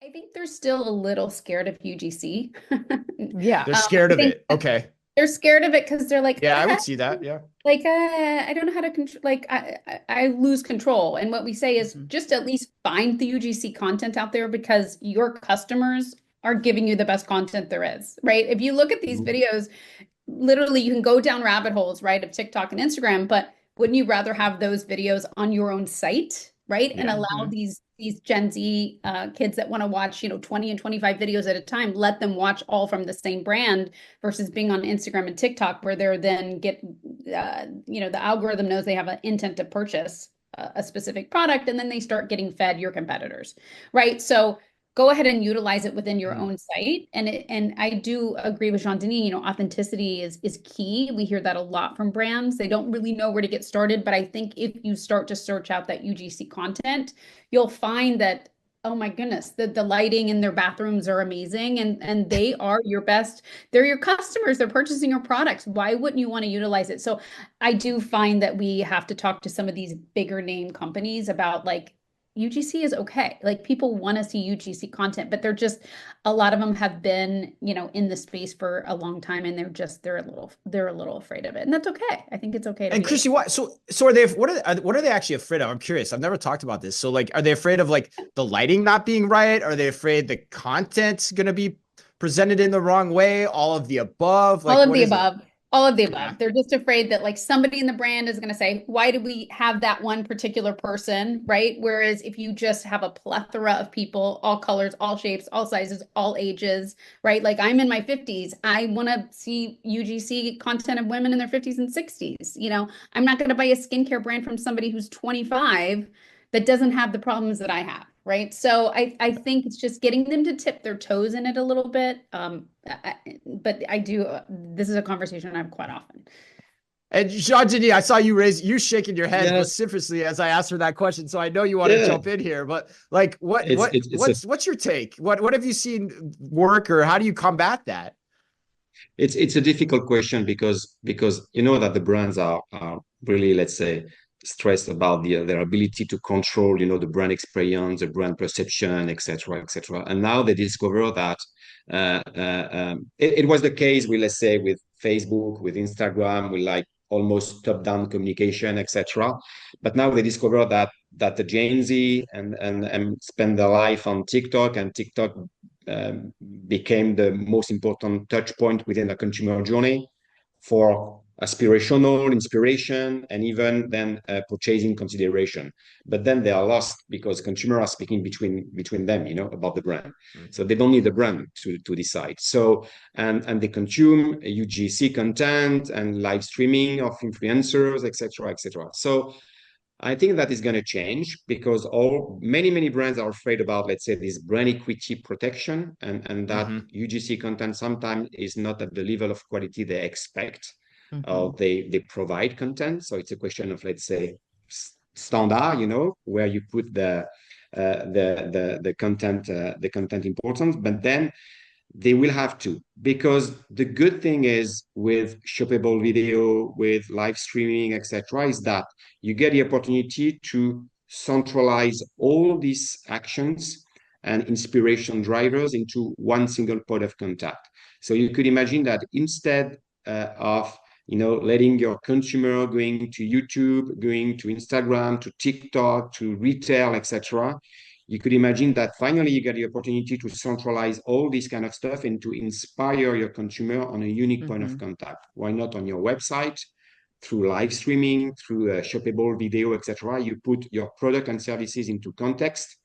I think they're still a little scared of UGC. Yeah. They're I scared of think it. Okay. they're scared of it because they're like, Yeah, I would see that. Yeah. I don't know how to control, like, I lose control. And what we say is Mhm. just at least find the UGC content out there because your customers are giving you the best content there is, right? If you look at these Mhm. videos, literally you can go down rabbit holes, right, of TikTok and Instagram, but wouldn't you rather have those videos on your own site, right? And Yeah. allow Mhm. these Gen Z kids that want to watch, 20 and 25 videos at a time, let them watch all from the same brand versus being on Instagram and TikTok where they're then get the algorithm knows they have an intent to purchase a specific product and then they start getting fed your competitors, right? So go ahead and utilize it within your Mhm. own site. And I do agree with Jean-Denis, authenticity is key. We hear that a lot from brands. They don't really know where to get started, but I think if you start to search out that UGC content, you'll find that, oh my goodness, the lighting in their bathrooms are amazing and they are your best, they're your customers, they're purchasing your products. Why wouldn't you want to utilize it? So I do find that we have to talk to some of these bigger name companies about like UGC is okay. Like people want to see UGC content, but they're just a lot of them have been, in the space for a long time and they're a little afraid of it. And that's okay. I think it's okay to And be a little. Christy, what? So are they? What are they actually afraid of? I'm curious. I've never talked about this. So like, are they afraid of like the lighting not being right? Are they afraid the content's gonna be presented in the wrong way? All of the above? All Like, of what the is it? above. All of the Okay. above. They're just afraid that like somebody in the brand is going to say, why do we have that one particular person, right? Whereas if you just have a plethora of people, all colors, all shapes, all sizes, all ages, right? Like I'm in my 50s. I want to see UGC content of women in their 50s and 60s. I'm not going to buy a skincare brand from somebody who's 25 that doesn't have the problems that I have, right? So I think it's just getting them to tip their toes in it a little bit. But I do, this is a conversation I have quite often. And Jean Denis, I saw you shaking your head Yes. vociferously as I asked her that question. So I know you want to Yeah. jump in here, but like, what, It's what, it's it's a what's your take? What have you seen work, or how do you combat that? it's a difficult question because you know that the brands are really, let's say, stressed about their ability to control, the brand experience, the brand perception, etc., etc. And now they discover that it was the case with, let's say, with Facebook, with Instagram, with like almost top-down communication, etc. But now they discover that the Gen Z and spend their life on TikTok, and TikTok um, became the most important touch point within the consumer journey for aspirational inspiration and even then purchasing consideration. But then they are lost because consumers are speaking between them, about the brand. So they don't need the brand to decide. So and they consume UGC content and live streaming of influencers, etc., etc. So I think that is going to change because many brands are afraid about, let's say, this brand equity protection, and that Mm-hmm. UGC content sometimes is not at the level of quality they expect Mm-hmm. or they provide content. So it's a question of, let's say, standard, where you put the content importance, but then they will have to, because the good thing is with shoppable video, with live streaming, etc., is that you get the opportunity to centralize all these actions and inspiration drivers into one single point of contact. So you could imagine that instead of letting your consumer going to YouTube, going to Instagram, to TikTok, to retail, etc., you could imagine that finally you get the opportunity to centralize all this kind of stuff and to inspire your consumer on a unique point of Mm-hmm. contact. Why not on your website, through live streaming, through shoppable video, etc. You put your product and services into context.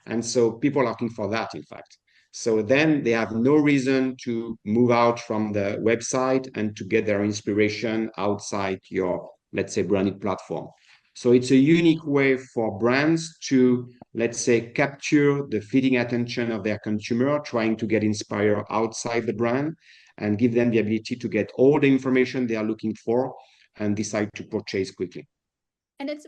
And so people are looking for that, in fact. So then they have no reason to move out from the website and to get their inspiration outside your, let's say, branded platform. So it's a unique way for brands to, let's say, capture the fleeting attention of their consumer, trying to get inspired outside the brand and give them the ability to get all the information they are looking for and decide to purchase quickly. And it's